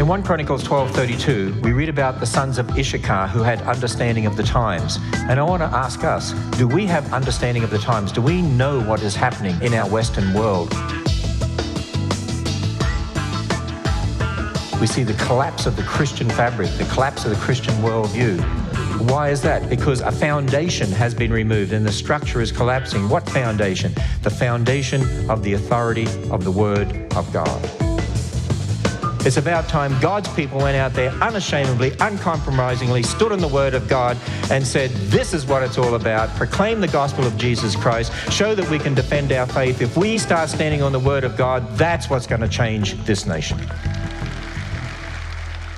In 1 Chronicles 12:32, we read about the sons of Issachar who had understanding of the times. And I want to ask us, do we have understanding of the times? Do we know what is happening in our Western world? We see the collapse of the Christian fabric, the collapse of the Christian worldview. Why is that? Because a foundation has been removed and the structure is collapsing. What foundation? The foundation of the authority of the Word of God. It's about time God's people went out there unashamedly, uncompromisingly, stood on the Word of God and said, this is what it's all about. Proclaim the gospel of Jesus Christ. Show that we can defend our faith. If we start standing on the Word of God, that's what's going to change this nation.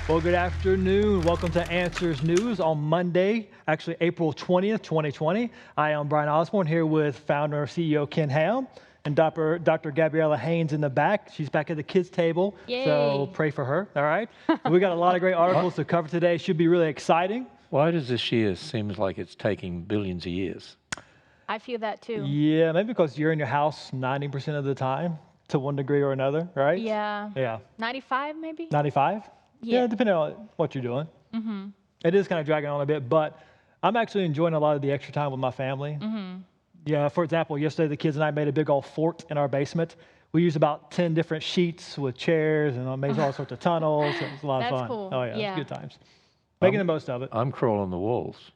Well, good afternoon. Welcome to Answers News on Monday, actually April 20th, 2020. I am Brian Osborne here with founder and CEO Ken Ham and Dr. Gabriella Haynes in the back. She's back at the kids' table, Yay. So pray for her, all right? We got a lot of great articles to cover today. Should be really exciting. Why does this year seem like it's taking billions of years? I feel that too. Yeah, maybe because you're in your house 90% of the time to one degree or another, right? Yeah. Yeah. 95 maybe? 95? Yeah. Depending on what you're doing. Mm-hmm. It is kind of dragging on a bit, but I'm actually enjoying a lot of the extra time with my family. Mm-hmm. Yeah, for example, yesterday the kids and I made a big old fort in our basement. We used about 10 different sheets with chairs and made all sorts of tunnels. It was a lot of fun. That's cool. Oh yeah, Yeah. It's good times. Making the most of it. I'm crawling the walls.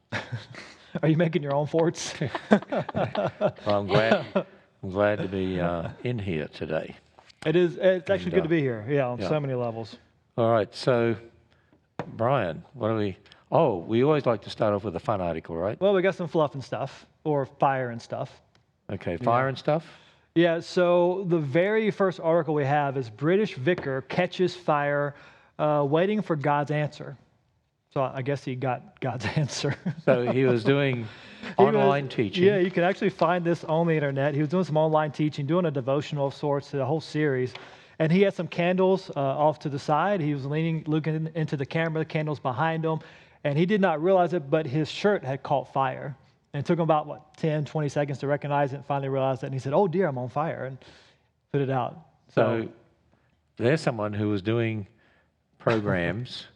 Are you making your own forts? Well, I'm glad to be in here today. It's actually good to be here. Yeah, on so many levels. All right, so Brian, what do we? Oh, we always like to start off with a fun article, right? Well, we got some fluff and stuff, or fire and stuff. Okay, fire and stuff. Yeah, so the very first article we have is British vicar catches fire waiting for God's answer. So I guess he got God's answer. So he was doing online teaching. Yeah, you can actually find this on the internet. He was doing some online teaching, doing a devotional of sorts, the whole series. And he had some candles off to the side. He was looking into the camera, the candles behind him. And he did not realize it, but his shirt had caught fire. And it took him about, 10, 20 seconds to recognize it and finally realized it. And he said, oh dear, I'm on fire, and put it out. So there's someone who was doing programs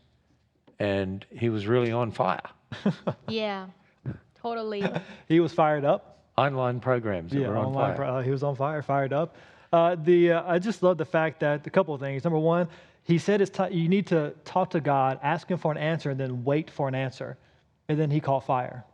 and he was really on fire. Yeah, totally. He was fired up. Online programs that were on fire. He was on fire, fired up. I just love the fact that a couple of things. Number one, he said you need to talk to God, ask him for an answer, and then wait for an answer. And then he caught fire.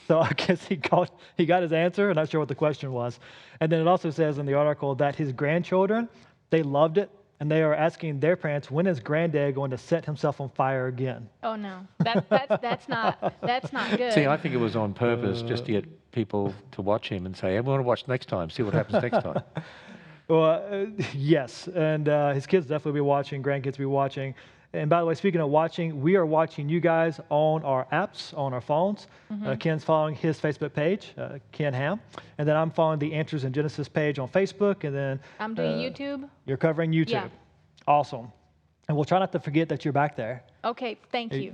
So I guess he got his answer. I'm not sure what the question was. And then it also says in the article that his grandchildren, they loved it, and they are asking their parents, when is Granddad going to set himself on fire again? Oh no, that's not good. See, I think it was on purpose just to get people to watch him and say, hey, we want to watch next time, see what happens next time. Well, yes, and his kids definitely be watching, grandkids be watching. And by the way, speaking of watching, we are watching you guys on our apps, on our phones. Mm-hmm. Ken's following his Facebook page, Ken Ham. And then I'm following the Answers in Genesis page on Facebook. And then I'm doing YouTube. You're covering YouTube. Yeah. Awesome. And we'll try not to forget that you're back there. Okay, thank you.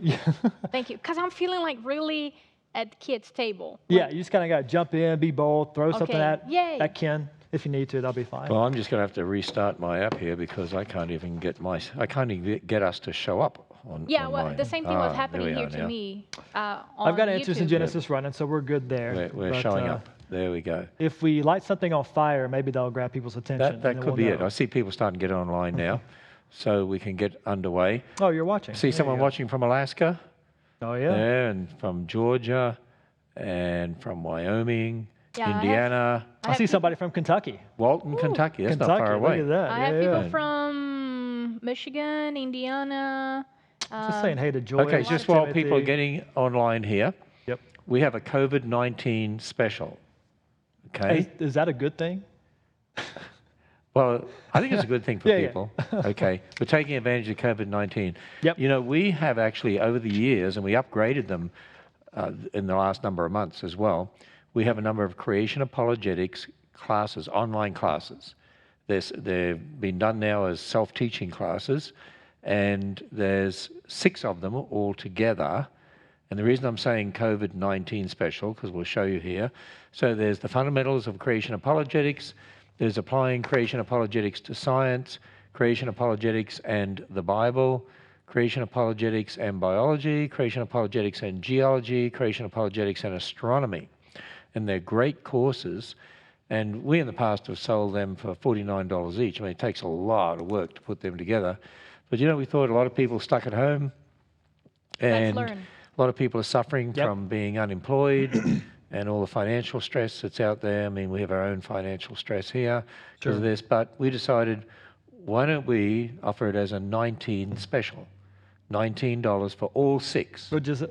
Thank you. Because I'm feeling like really at the kids' table. Yeah, you just kind of got to jump in, be bold, throw something at Ken. If you need to, that'll be fine. Well, I'm just going to have to restart my app here because I can't even get get us to show up on. Yeah, on well, mine. the same thing was happening here to me. I've got Answers in Genesis running, so we're good there. We're showing up. There we go. If we light something on fire, maybe that'll grab people's attention. That could be it. I see people starting to get online now, so we can get underway. Oh, you're watching. See someone watching from Alaska. Oh yeah. There, and from Georgia, and from Wyoming. Yeah, Indiana. I see somebody from Kentucky. Walton, Kentucky. That's not far away. Look at that. I have people from Michigan, Indiana. Just saying hey to Georgia. Okay, just while people are getting online here, yep, we have a COVID-19 special. Okay. Hey, is that a good thing? Well, I think it's a good thing for Yeah, people. Okay. We're taking advantage of COVID-19. Yep. You know, we have actually over the years, and we upgraded them in the last number of months as well. We have a number of creation apologetics classes, online classes. They've been done now as self-teaching classes, and there's 6 of them all together. And the reason I'm saying COVID-19 special, because we'll show you here. So there's the fundamentals of creation apologetics. There's applying creation apologetics to science, creation apologetics and the Bible, creation apologetics and biology, creation apologetics and geology, creation apologetics and astronomy. And they're great courses. And we in the past have sold them for $49 each. I mean, it takes a lot of work to put them together. But you know, we thought a lot of people stuck at home. And Let's learn. a lot of people are suffering Yep. from being unemployed and all the financial stress that's out there. I mean, we have our own financial stress here because of this. But we decided, why don't we offer it as a 19 special? $19 for all 6. Which is,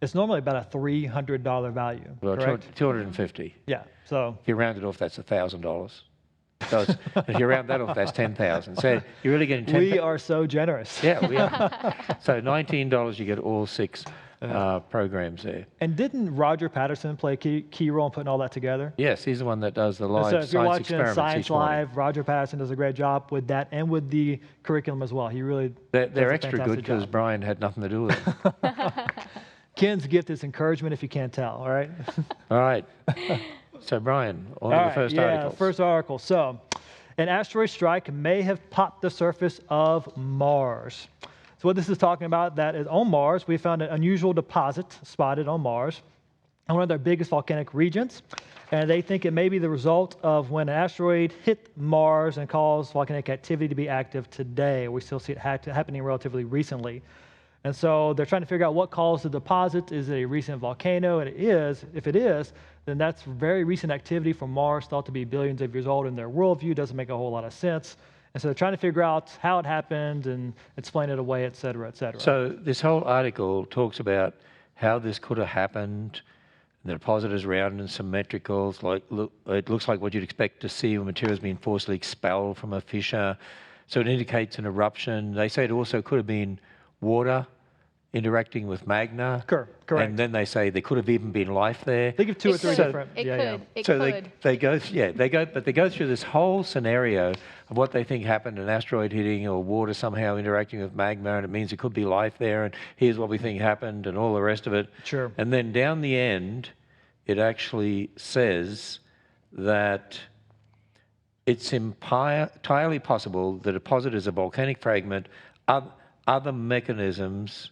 it's normally about a $300 value, Well, correct? 250. Yeah, so If you round it off, that's $1,000. So if you round that off, that's 10,000. So you're really getting 10,000. we are so generous. Yeah, we are. So $19, you get all 6 programs there. And didn't Roger Patterson play a key role in putting all that together? Yes, he's the one that does the live So if you're science watching experiments Science each morning. Live, Roger Patterson does a great job with that and with the curriculum as well. He really They're does a extra good fantastic because job. Brian had nothing to do with it. Ken's gift is encouragement if you can't tell, all right? All right. So Brian, on to All the right, first yeah, article. first article. So, an asteroid strike may have popped the surface of Mars. So what this is talking about, that is on Mars, we found an unusual deposit spotted on Mars, in one of their biggest volcanic regions. And they think it may be the result of when an asteroid hit Mars and caused volcanic activity to be active today. We still see it happening relatively recently. And so they're trying to figure out what caused the deposit. Is it a recent volcano? And it is. If it is, then that's very recent activity from Mars, thought to be billions of years old in their worldview. Doesn't make a whole lot of sense. And so they're trying to figure out how it happened and explain it away, et cetera, et cetera. So this whole article talks about how this could have happened. The deposit is round and symmetrical. It's like, it looks like what you'd expect to see when material has been forcibly expelled from a fissure. So it indicates an eruption. They say it also could have been water interacting with magma. Correct. And then they say there could have even been life there. Think of two or three different. It yeah, could. yeah. It So could. they go through this whole scenario of what they think happened, an asteroid hitting or water somehow interacting with magma, and it means it could be life there, and here's what we think happened, and all the rest of it. Sure. And then down the end, it actually says that it's entirely possible the deposit is a volcanic fragment. Other mechanisms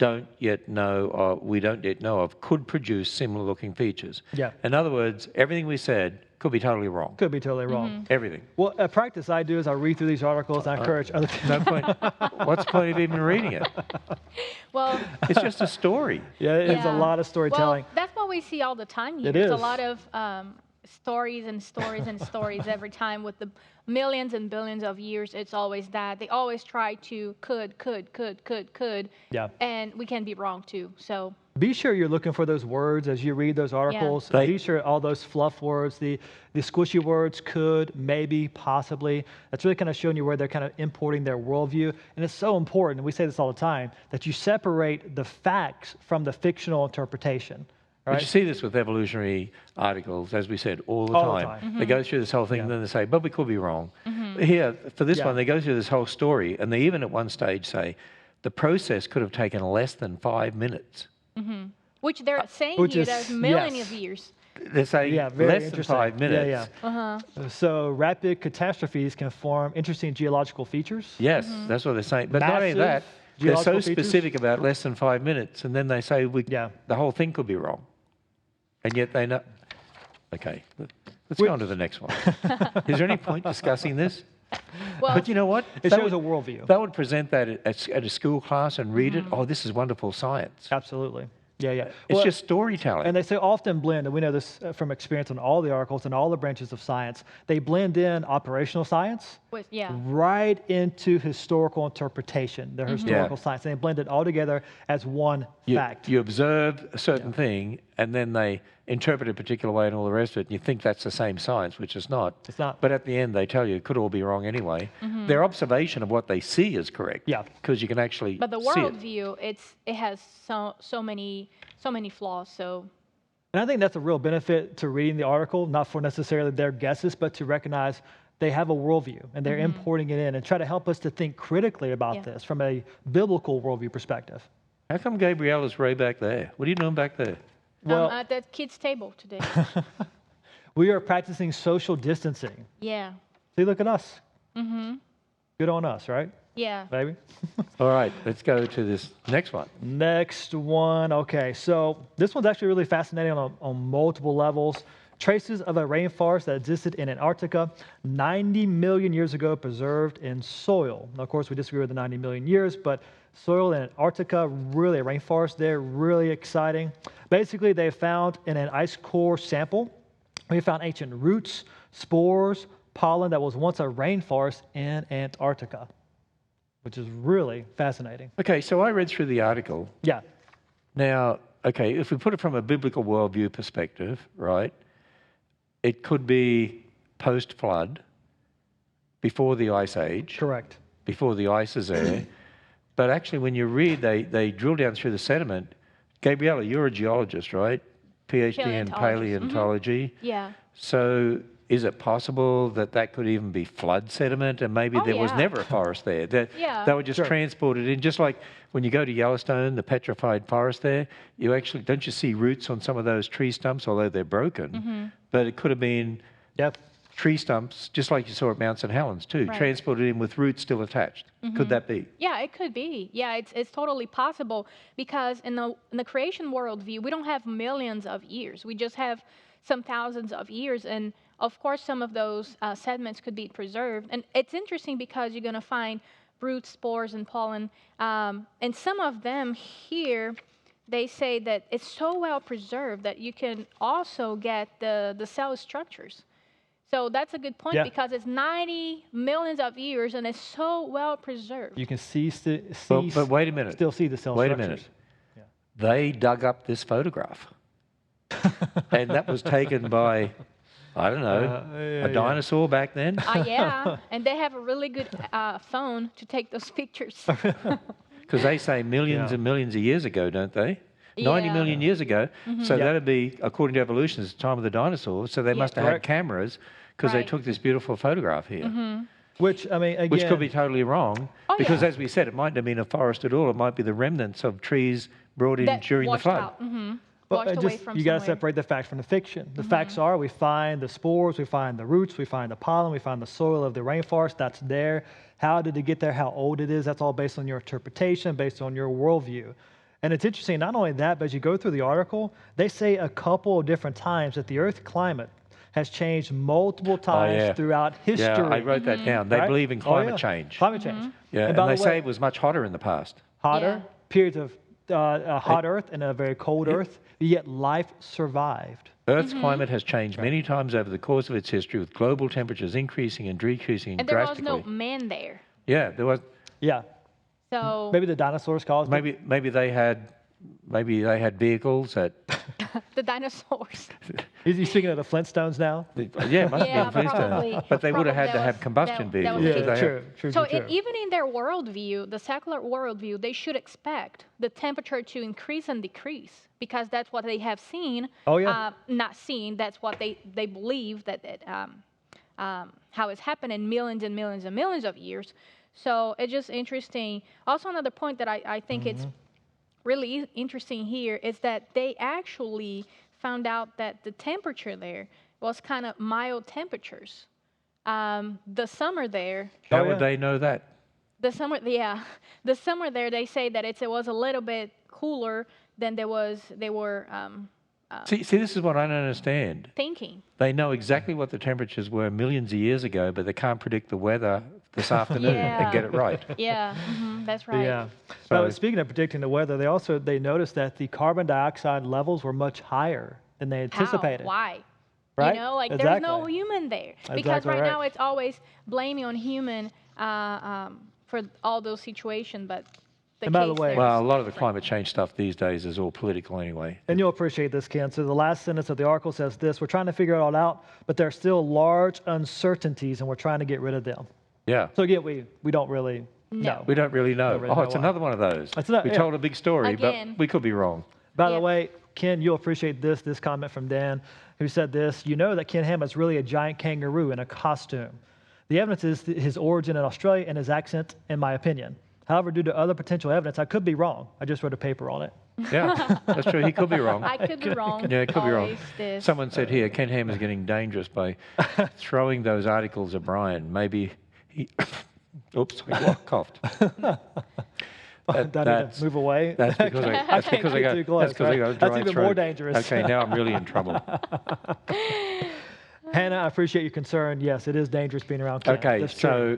we don't yet know of, could produce similar looking features. Yeah. In other words, everything we said could be totally wrong. Could be totally wrong. Everything. Well, a practice I do is I read through these articles and I encourage other people. No point. What's the point of even reading it? Well, It's just a story. Yeah, it's a yeah. lot of storytelling. Well, that's what we see all the time here. It There's is. a lot of stories and stories and stories every time with the millions and billions of years. It's always that. They always try to could. Yeah. And we can be wrong too. So Be sure you're looking for those words as you read those articles. Right. Be sure all those fluff words, the squishy words, could, maybe, possibly. That's really kind of showing you where they're kind of importing their worldview. And it's so important, and we say this all the time, that you separate the facts from the fictional interpretation. But Right? you see this with evolutionary articles, as we said, all the All the time. time. They go through this whole thing, and then they say, but we could be wrong. Here, for this Yeah. one, they go through this whole story, and they even at one stage say, the process could have taken less than 5 minutes. which they're saying Which here is- there's millions yes. of years. They're saying Yeah, very less than interesting. 5 minutes. Yeah. So rapid catastrophes can form interesting geological features. Yes, that's what they're saying. But not only Massive that, they're so geological features. specific about less than 5 minutes, and then they say Yeah. the whole thing could be wrong. And yet they know. Okay, let's go on to the next one. Is there any point discussing this? Well, But you know what? It They shows would- a worldview. They would present that at a school class and read it. Oh, this is wonderful science. Absolutely. Yeah. It's Well, just storytelling. And they say often blend, and we know this from experience in all the articles and all the branches of science, they blend in operational science yeah. right into historical interpretation, their historical Yeah. science. And they blend it all together as one fact. You observe a certain thing, and then they interpret it a particular way and all the rest of it, and you think that's the same science, which it's not. It's not. But at the end, they tell you it could all be wrong anyway. Their observation of what they see is correct. Yeah. Because you can actually But the see it. worldview, it has so many flaws. So And I think that's a real benefit to reading the article, not for necessarily their guesses, but to recognize they have a worldview and they're importing it in and try to help us to think critically about Yeah. this from a biblical worldview perspective. How come Gabrielle is way back there? What are you doing back there? Well- at that kids' table today. We are practicing social distancing. Yeah. See, look at us. Good on us, right? Yeah. Baby. All right, let's go to this next one. Next one. Okay, so this one's actually really fascinating on multiple levels. Traces of a rainforest that existed in Antarctica 90 million years ago, preserved in soil. Now, of course, we disagree with the 90 million years, but soil in Antarctica, really a rainforest there, really exciting. Basically, they found in an ice core sample, we found ancient roots, spores, pollen that was once a rainforest in Antarctica, which is really fascinating. Okay, so I read through the article. Yeah. Now, okay, if we put it from a biblical worldview perspective, right, it could be post-flood, before the Ice Age. Correct. Before the ice is there. But actually, when you read, they drill down through the sediment. Gabriella, you're a geologist, right? PhD in paleontology. Yeah. So is it possible that that could even be flood sediment and maybe there was never a forest there? That they were just transported in, just like when you go to Yellowstone, the petrified forest there, you actually, don't you see roots on some of those tree stumps, although they're broken? But it could have been tree stumps, just like you saw at Mount St. Helens too, transported in with roots still attached. Could that be? Yeah, it could be. Yeah, it's totally possible because in the creation worldview, we don't have millions of years. We just have some thousands of years, and of course, some of those sediments could be preserved. And it's interesting because you're going to find roots, spores, and pollen, and some of them here, they say that it's so well preserved that you can also get the cell structures. So that's a good point because it's 90 millions of years and it's so well preserved. You can see, but wait a minute. Still see the cell structures. Wait a minute. Yeah. They dug up this photograph. And that was taken by, I don't know, a dinosaur back then? Yeah, and they have a really good phone to take those pictures. Because they say millions and millions of years ago, don't they? 90 million years ago. So that'd be, according to evolution, it's the time of the dinosaurs. So they must have had cameras because they took this beautiful photograph here. Which, I mean, again... Which could be totally wrong. Because as we said, it might not have been a forest at all. It might be the remnants of trees brought in during the flood. But you got to separate the facts from the fiction. The facts are we find the spores, we find the roots, we find the pollen, we find the soil of the rainforest. That's there. How did it get there? How old it is? That's all based on your interpretation, based on your worldview. And it's interesting, not only that, but as you go through the article, they say a couple of different times that the Earth's climate has changed multiple times throughout history. Yeah, I wrote that down. They believe in climate change. Climate change. Yeah, and they say it was much hotter in the past. Hotter, periods of hot Earth and a very cold Earth, yet life survived. Earth's climate has changed many times over the course of its history, with global temperatures increasing and decreasing drastically. And there was no man there. Yeah, there was. Yeah. So maybe the dinosaurs caused it. Maybe they had vehicles that. The dinosaurs. Is he speaking of the Flintstones now? Yeah, it must have been Flintstones. But they would have had to have combustion vehicles. True. So even in their worldview, the secular worldview, they should expect the temperature to increase and decrease because that's what they have seen. Not seen. That's what they believe that how it's happened in millions and millions and millions of years. So it's just interesting. Also, another point that I think it's really interesting here is that they actually found out that the temperature there was kind of mild temperatures. The summer there. How would they know that? The summer there, they say that it was a little bit cooler than they were. See, this is what I don't understand. Thinking. They know exactly what the temperatures were millions of years ago, but they can't predict the weather this afternoon and get it right. Yeah, that's right. Yeah. So, speaking of predicting the weather, they noticed that the carbon dioxide levels were much higher than they anticipated. How? Why? Right? You know, like there's no human there. Because right now it's always blaming on human for all those situations, but and by the way, well, a lot of the climate change stuff these days is all political anyway. And you'll appreciate this, Ken. So the last sentence of the article says this: we're trying to figure it all out, but there are still large uncertainties, and we're trying to get rid of them. Yeah. So again, we don't really know. We don't really know. It's another one of those. We told a big story, but we could be wrong. By the way, Ken, you'll appreciate this comment from Dan, who said this: you know that Ken Ham is really a giant kangaroo in a costume. The evidence is his origin in Australia and his accent, in my opinion. However, due to other potential evidence, I could be wrong. I just wrote a paper on it. Yeah, that's true. He could be wrong. I could be wrong. Yeah, it could be wrong. Someone said here, Ken Ham is getting dangerous by throwing those articles at Brian. Maybe Oops, I coughed. Do I need to move away? That's because I I can't got get too close, that's because I right? got a That's dry even throat. more dangerous. Okay, now I'm really in trouble. Hannah, I appreciate your concern. Yes, it is dangerous being around Ken. Okay, That's true. so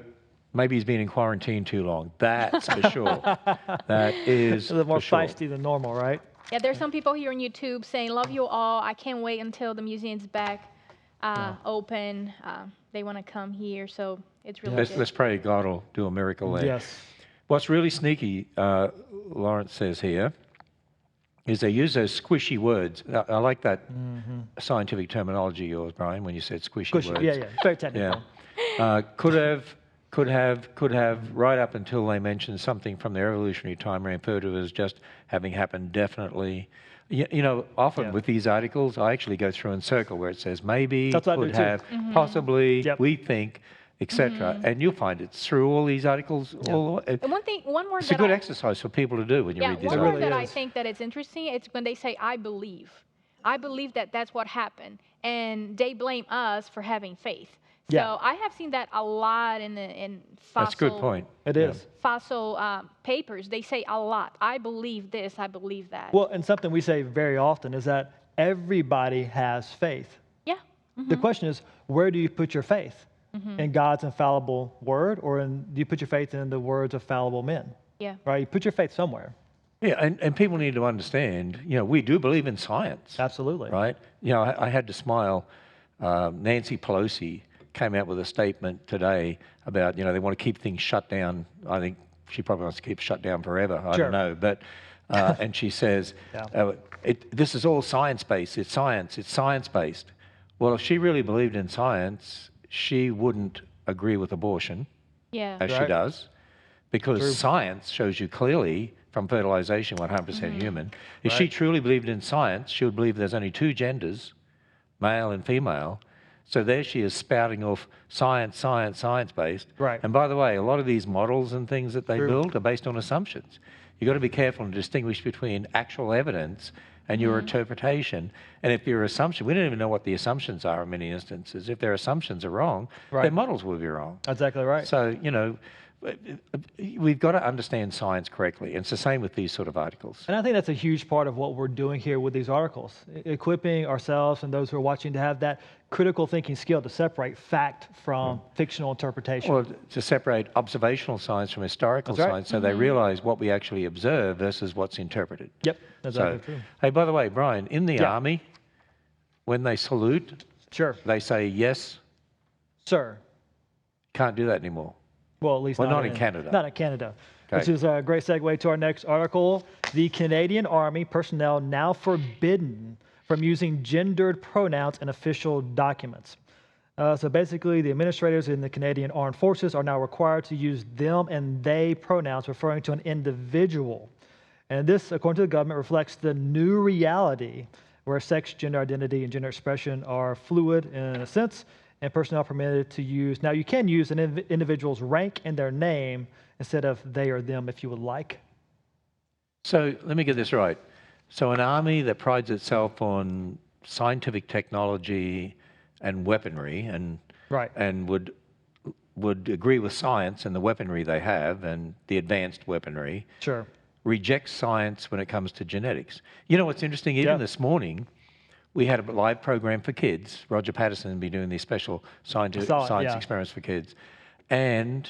maybe he's been in quarantine too long. That's for sure. That is A little more for sure. feisty than normal, right? Yeah, there's some people here on YouTube saying, love you all. I can't wait until the museum's back open. They want to come here, so it's really good. Let's pray God will do a miracle there. Yes. What's really sneaky, Lawrence says here, is they use those squishy words. I like that scientific terminology of yours, Brian, when you said squishy words. Yeah, very technical. Yeah. Could have, right up until they mentioned something from their evolutionary time referred to as just having happened definitely. You know, often with these articles, I actually go through and circle where it says maybe, That's what I do could too. have, possibly, we think, etc. And you'll find it's through all these articles. All, And one word it's a that good exercise for people to do when you read these one articles. word that I think that it's interesting, it's when they say, I believe. I believe that that's what happened. And they blame us for having faith. So I have seen that a lot in fossil. That's a good point. It is. Fossil papers. They say a lot. I believe this. I believe that. Well, and something we say very often is that everybody has faith. Yeah. The question is, where do you put your faith? In God's infallible word, or do you put your faith in the words of fallible men? Yeah. Right? You put your faith somewhere. Yeah, and people need to understand, you know, we do believe in science. Absolutely. Right? You know, I had to smile. Nancy Pelosi came out with a statement today about, you know, they want to keep things shut down. I think she probably wants to keep shut down forever. I don't know. But, and she says, this is all science-based. It's science-based. Well, if she really believed in science, she wouldn't agree with abortion, as she does, because science shows you clearly from fertilization 100% human. If she truly believed in science, she would believe there's only two genders, male and female. So there she is spouting off science-based. Right. And by the way, a lot of these models and things that they build are based on assumptions. You've got to be careful and distinguish between actual evidence and your interpretation. And if your assumption, we don't even know what the assumptions are in many instances. If their assumptions are wrong, their models will be wrong. Exactly right. So, you know, we've got to understand science correctly. And it's the same with these sort of articles. And I think that's a huge part of what we're doing here with these articles, equipping ourselves and those who are watching to have that critical thinking skill to separate fact from fictional interpretation. Well, to separate observational science from historical science so they realize what we actually observe versus what's interpreted. Yep, that's exactly true. Hey, by the way, Brian, in the Army, when they salute, they say, yes, sir. Can't do that anymore. Well, at least not in Canada. Not in Canada. Okay. Which is a great segue to our next article. The Canadian Army personnel now forbidden from using gendered pronouns in official documents. So basically, the administrators in the Canadian Armed Forces are now required to use them and they pronouns referring to an individual. And this, according to the government, reflects the new reality where sex, gender identity, and gender expression are fluid in a sense, and personnel permitted to use. Now, you can use an individual's rank and their name instead of they or them if you would like. So let me get this right. So an army that prides itself on scientific technology and weaponry and would agree with science and the weaponry they have and the advanced weaponry, rejects science when it comes to genetics. You know what's interesting? Even this morning, we had a live program for kids. Roger Patterson be doing these special science experiments for kids. And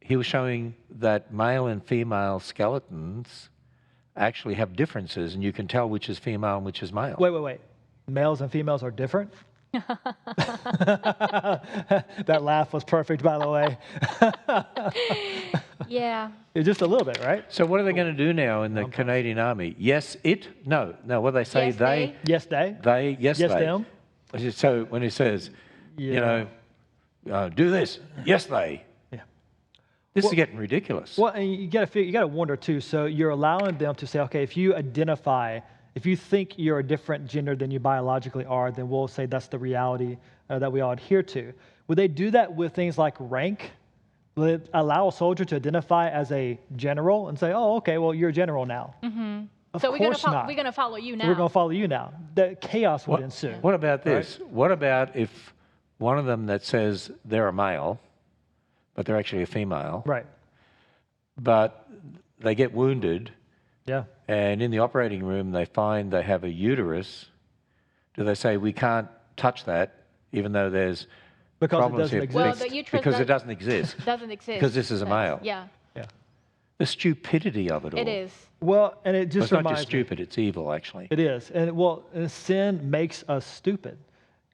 he was showing that male and female skeletons actually have differences, and you can tell which is female and which is male. Wait. Males and females are different? That laugh was perfect, by the way. Just a little bit, right? So what are they going to do now in the Canadian Army? Yes, it? No, what do they say? Yes, they. Yes, they. They, yes, yes, they. Them. So when it says, you know, do this, yes, they. This is getting ridiculous. Well, and you got to wonder too. So you're allowing them to say, okay, if you think you're a different gender than you biologically are, then we'll say that's the reality that we all adhere to. Would they do that with things like rank? Will it allow a soldier to identify as a general and say, oh, okay, well, you're a general now? Of course not. We're going to follow you now. We're going to follow you now. The chaos would ensue. What about this? What about if one of them that says they're a male but they're actually a female. Right. But they get wounded, Yeah. and in the operating room they find they have a uterus. Do they say, we can't touch that, even though there's Because it problems doesn't here? exist. Well, the uterus Because it doesn't exist. doesn't exist. Because this is a male. Yeah, Yeah. The stupidity of it all. it is. Well, and it Well, just it's not reminds just me. stupid, it's evil, actually. It is. And sin makes us stupid.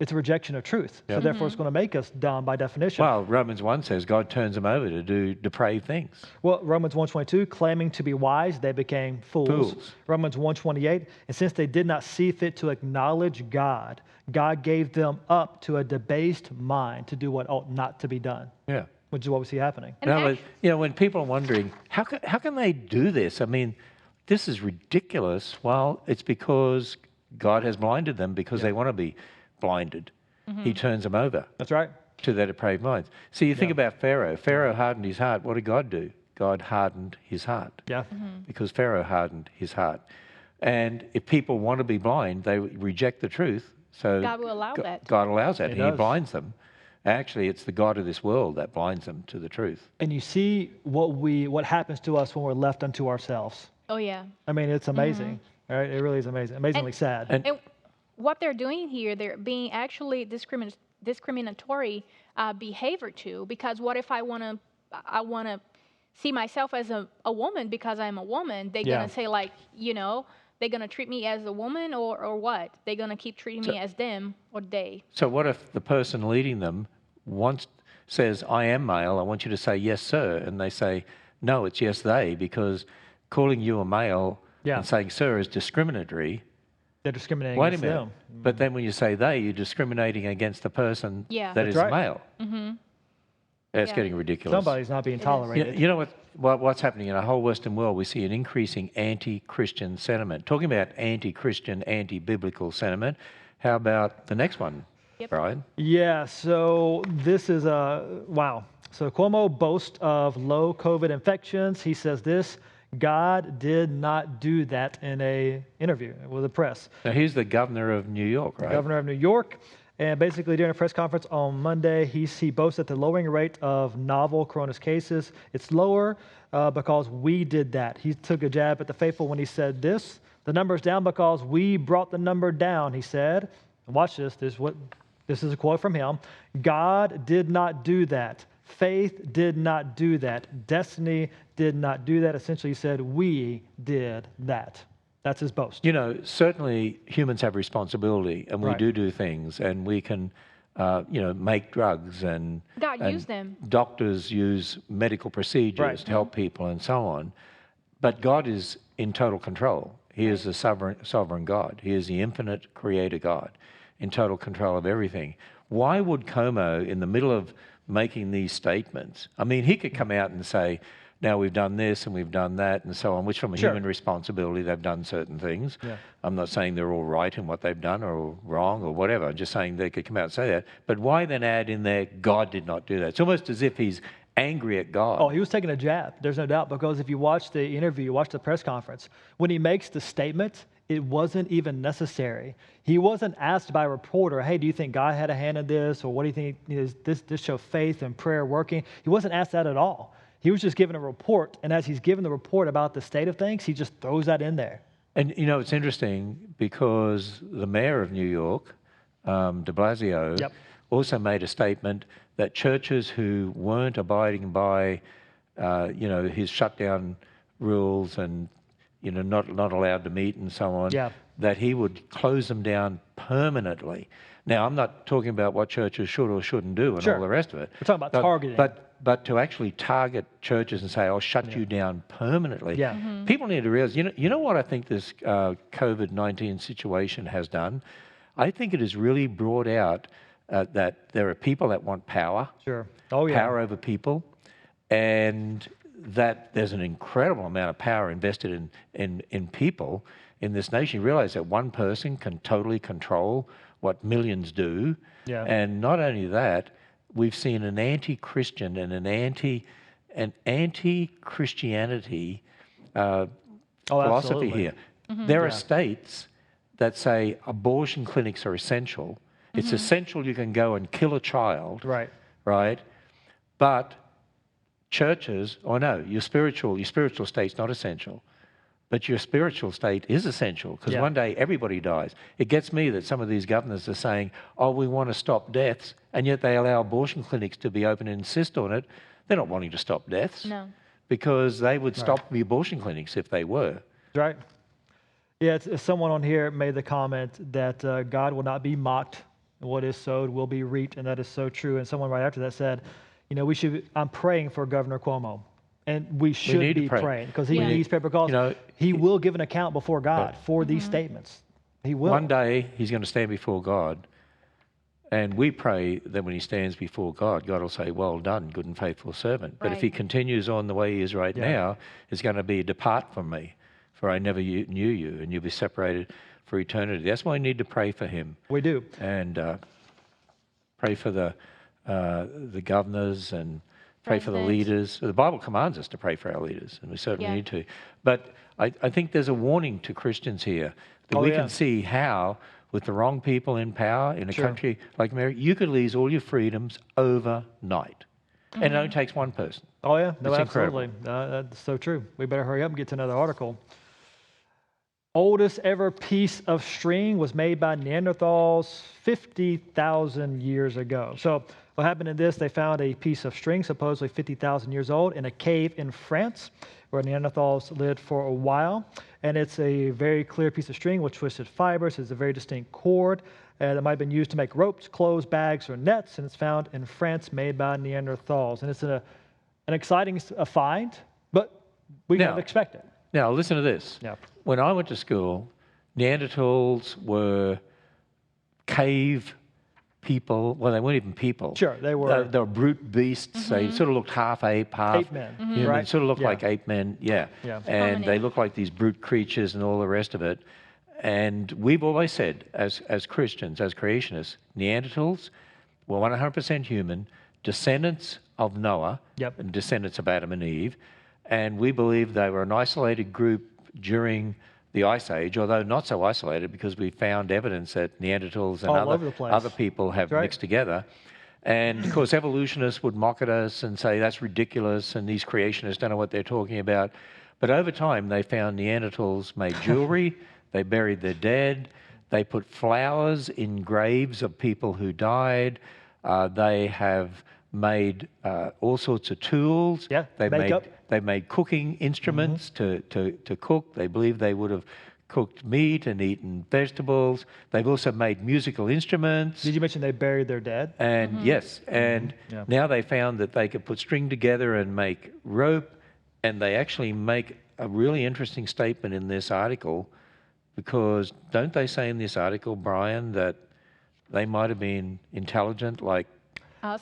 It's a rejection of truth. So therefore, it's going to make us dumb by definition. Well, Romans 1 says God turns them over to do depraved things. Well, Romans 1:22, claiming to be wise, they became fools. Fools. Romans 1:28, and since they did not see fit to acknowledge God, God gave them up to a debased mind to do what ought not to be done, Yeah. which is what we see happening. And Now, act- you know, when people are wondering, how can they do this? I mean, this is ridiculous. Well, it's because God has blinded them because they want to be blinded. He turns them over That's right. to their depraved minds. See, you think about Pharaoh. Pharaoh hardened his heart. What did God do? God hardened his heart Yeah. because Pharaoh hardened his heart. And if people want to be blind, they reject the truth. So God will allow that. God allows that. He and He does. blinds them. Actually, it's the God of this world that blinds them to the truth. And you see what happens to us when we're left unto ourselves. Oh yeah. I mean, it's amazing. Right? It really is amazing. Amazingly sad. And And what they're doing here, they're being actually discriminatory behavior too. Because what if I want to see myself as a woman because I'm a woman? They're Yeah. gonna say like, they're gonna treat me as a woman or what? They're gonna keep treating me as them or they. so what if the person leading them says, I am male, I want you to say yes, sir. And they say, no, it's yes, they, because calling you a male Yeah. and saying sir is discriminatory. They're discriminating Wait a against minute. them. But then when you say they, you're discriminating against the person Yeah. that That's is right. male. That's Yeah. getting ridiculous. Somebody's not being tolerated. You know what's happening in the whole Western world? We see an increasing anti-Christian sentiment. Talking about anti-Christian, anti-biblical sentiment, how about the next one, Yep. Brian? Yeah, so this is wow. So Cuomo boasts of low COVID infections. He says this, God did not do that in a interview with the press. Now, he's the governor of New York, right? Governor of New York. And basically during a press conference on Monday, he boasts that the lowering rate of novel coronavirus cases, it's lower because we did that. He took a jab at the faithful when he said this. The number's down because we brought the number down, he said. Watch this. This is a quote from him. God did not do that. Faith did not do that. Destiny did not do that. Essentially, he said, we did that. That's his boast. You know, certainly humans have responsibility, and we Right. do things, and we can, make drugs, and God and used them. doctors use medical procedures Right. to help people, and so on. But God is in total control. He is the sovereign God. He is the infinite creator God, in total control of everything. Why would Cuomo, in the middle of making these statements, I mean, he could come out and say, now we've done this and we've done that and so on, which from a Sure. human responsibility, they've done certain things. Yeah. I'm not saying they're all right in what they've done or wrong or whatever. I'm just saying they could come out and say that. But why then add in there, God did not do that? It's almost as if he's angry at God. Oh, he was taking a jab. There's no doubt, because if you watch the interview, you watch the press conference, when he makes the statement, it wasn't even necessary. He wasn't asked by a reporter, hey, do you think God had a hand in this? Or what do you think, is this show faith and prayer working? He wasn't asked that at all. He was just given a report, and as he's given the report about the state of things, he just throws that in there. And, it's interesting because the mayor of New York, de Blasio, Yep. also made a statement that churches who weren't abiding by, his shutdown rules and, not allowed to meet and so on, Yeah. that he would close them down permanently. Now, I'm not talking about what churches should or shouldn't do and Sure. all the rest of it. We're talking about targeting. But to actually target churches and say, I'll shut you down permanently. Yeah. People need to realize, you know what I think this COVID-19 situation has done? I think it has really brought out that there are people that want power, Sure. Oh, yeah. power over people, and that there's an incredible amount of power invested in people in this nation. You realize that one person can totally control what millions do. Yeah. And not only that, we've seen an anti-Christian and an anti-Christianity philosophy absolutely. here. There are states that say abortion clinics are essential. It's essential you can go and kill a child, Right. right? But churches, or no, your spiritual state's not essential. But your spiritual state is essential, because one day everybody dies. It gets me that some of these governors are saying, oh, we want to stop deaths, and yet they allow abortion clinics to be open and insist on it. They're not wanting to stop deaths. No. Because they would stop the abortion clinics if they were. Right. Yeah, it's someone on here made the comment that God will not be mocked. What is sowed will be reaped, and that is so true. And someone right after that said, you know, I'm praying for Governor Cuomo. And we should be praying, because he needs prayer, because he will give an account before God for these statements. He will. One day he's going to stand before God, and we pray that when he stands before God, God will say, well done, good and faithful servant. But if he continues on the way he is right now, it's going to be, depart from me, for I never knew you, and you'll be separated for eternity. That's why we need to pray for him. We do. And pray for the governors, and pray for the leaders. The Bible commands us to pray for our leaders, and we certainly need to. But I think there's a warning to Christians here that we can see how, with the wrong people in power in a country like America, you could lose all your freedoms overnight. And it only takes one person. Oh, yeah. No, it's absolutely. That's so true. We better hurry up and get to another article. Oldest ever piece of string was made by Neanderthals 50,000 years ago. So what happened in this, they found a piece of string, supposedly 50,000 years old, in a cave in France, where Neanderthals lived for a while. And it's a very clear piece of string with twisted fibers. It's a very distinct cord that might have been used to make ropes, clothes, bags, or nets. And it's found in France, made by Neanderthals. And it's an exciting find, but we kind of expect it. Now, listen to this. Yeah. When I went to school, Neanderthals were cave people. Well, they weren't even people. Sure, they were. They were brute beasts. They sort of looked half ape, half ape men. Human. Right. Sort of looked like ape men, And they looked like these brute creatures and all the rest of it. And we've always said, as Christians, as creationists, Neanderthals were 100% human, descendants of Noah, and descendants of Adam and Eve. And we believe they were an isolated group during the Ice Age, although not so isolated, because we found evidence that Neanderthals and other people have mixed together. And of course, evolutionists would mock at us and say that's ridiculous, and these creationists don't know what they're talking about. But over time, they found Neanderthals made jewelry, they buried their dead, they put flowers in graves of people who died, they have made all sorts of tools. They made cooking instruments to cook. They believe they would have cooked meat and eaten vegetables. They've also made musical instruments. Did you mention they buried their dead? And yes, and now they found that they could put string together and make rope, and they actually make a really interesting statement in this article, because don't they say in this article, Brian, that they might have been intelligent like us?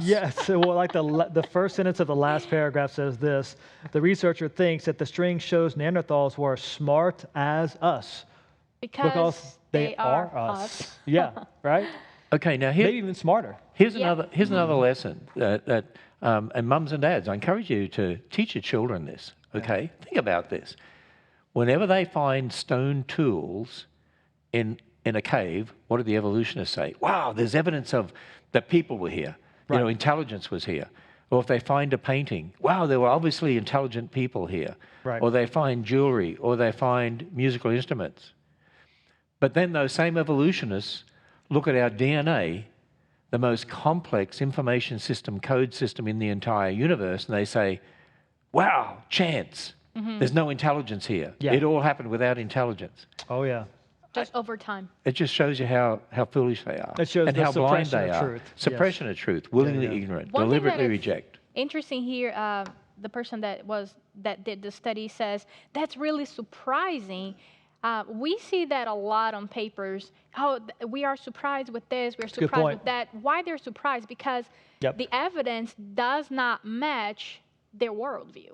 Yes, well, like the first sentence of the last paragraph says this: the researcher thinks that the string shows Neanderthals were smart as us. Because they are us. Yeah, right? Okay, now maybe even smarter. Here's another lesson that and mums and dads, I encourage you to teach your children this, okay? Think about this. Whenever they find stone tools in a cave, what do the evolutionists say? Wow, there's evidence of that people were here. You know, intelligence was here. Or if they find a painting, wow, there were obviously intelligent people here. Or they find jewelry, or they find musical instruments. But then those same evolutionists look at our DNA, the most complex information system, code system in the entire universe, and they say, wow, chance. There's no intelligence here. It all happened without intelligence. Oh, yeah. Just over time. It just shows you how foolish they are. It shows and how blind they are. Truth. Suppression of truth, willingly ignorant, deliberately reject. Interesting here, the person that did the study says, that's really surprising. We see that a lot on papers. Oh, we are surprised with this, we're surprised with that. Why they're surprised? Because the evidence does not match their worldview.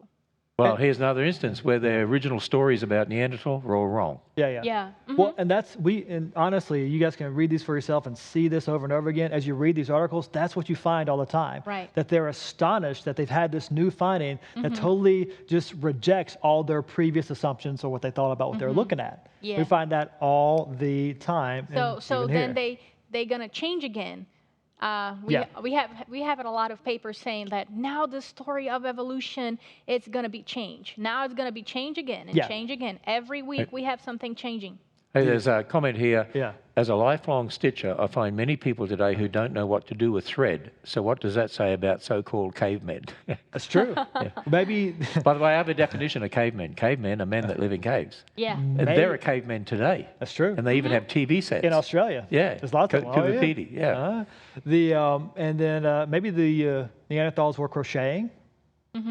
Well, here's another instance where the original stories about Neanderthal were all wrong. Yeah. Well, and and honestly, you guys can read these for yourself and see this over and over again. As you read these articles, that's what you find all the time. That they're astonished that they've had this new finding that totally just rejects all their previous assumptions or what they thought about what they're looking at. We find that all the time. So then they're going to change again. We have a lot of papers saying that now the story of evolution it's going to be changed. Now it's going to be changed again and change again. Every week we have something changing. Hey, there's a comment here. Yeah. As a lifelong stitcher, I find many people today who don't know what to do with thread. So what does that say about so-called cavemen? That's true. Maybe. By the way, I have a definition of cavemen. Cavemen are men that live in caves. Yeah. And they're a caveman today. That's true. And they even have TV sets. In Australia. Yeah. There's lots of them. Kupapiti, yeah. And then maybe the Neanderthals were crocheting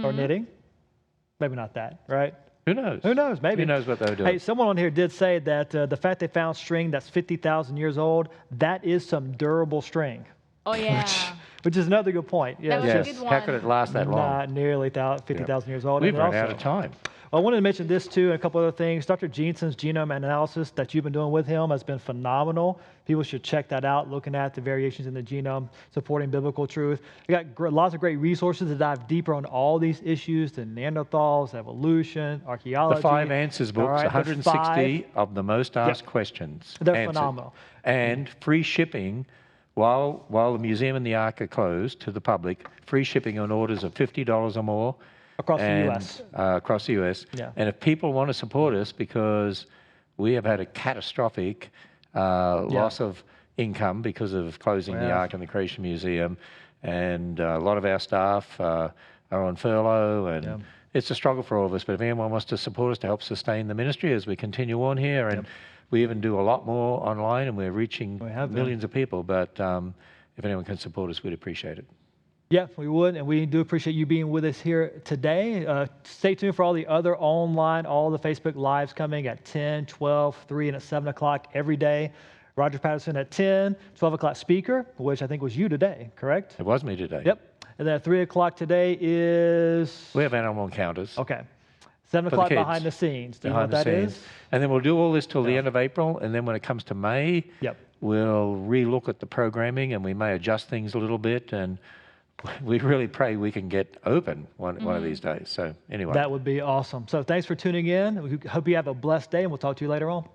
or knitting. Maybe not that, right? Who knows? Who knows? Maybe. Who knows what they were doing? Hey, someone on here did say that the fact they found string that's 50,000 years old, that is some durable string. Oh, yeah. Which is another good point. Yeah, That was yes. a good How one. could it last that long? not nearly 50,000 years old. We've And run also, out of time. I wanted to mention this too, and a couple other things. Dr. Jensen's genome analysis that you've been doing with him has been phenomenal. People should check that out, looking at the variations in the genome, supporting biblical truth. We got lots of great resources to dive deeper on all these issues, the Neanderthals, evolution, archaeology. The 5 Answers books, All right, 160 of the most asked questions. They're answered. phenomenal. And free shipping while the museum and the Ark are closed to the public, free shipping on orders of $50 or more. Across the US. Across the US. Yeah. And if people want to support us, because we have had a catastrophic loss of income because of closing the Ark and the Creation Museum, and a lot of our staff are on furlough, and it's a struggle for all of us. But if anyone wants to support us to help sustain the ministry as we continue on here, and we even do a lot more online, and we're reaching millions of people. But if anyone can support us, we'd appreciate it. Yeah, we would, and we do appreciate you being with us here today. Stay tuned for all the other online, all the Facebook Lives coming at 10, 12, 3, and at 7 o'clock every day. Roger Patterson at 10, 12 o'clock speaker, which I think was you today, correct? It was me today. Yep. And then at 3 o'clock today is... We have animal encounters. Okay. 7 o'clock behind the scenes. Do you know what that is? And then we'll do all this till the end of April, and then when it comes to May, we'll re-look at the programming, and we may adjust things a little bit, and we really pray we can get open one of these days. So anyway. That would be awesome. So thanks for tuning in. We hope you have a blessed day, and we'll talk to you later on.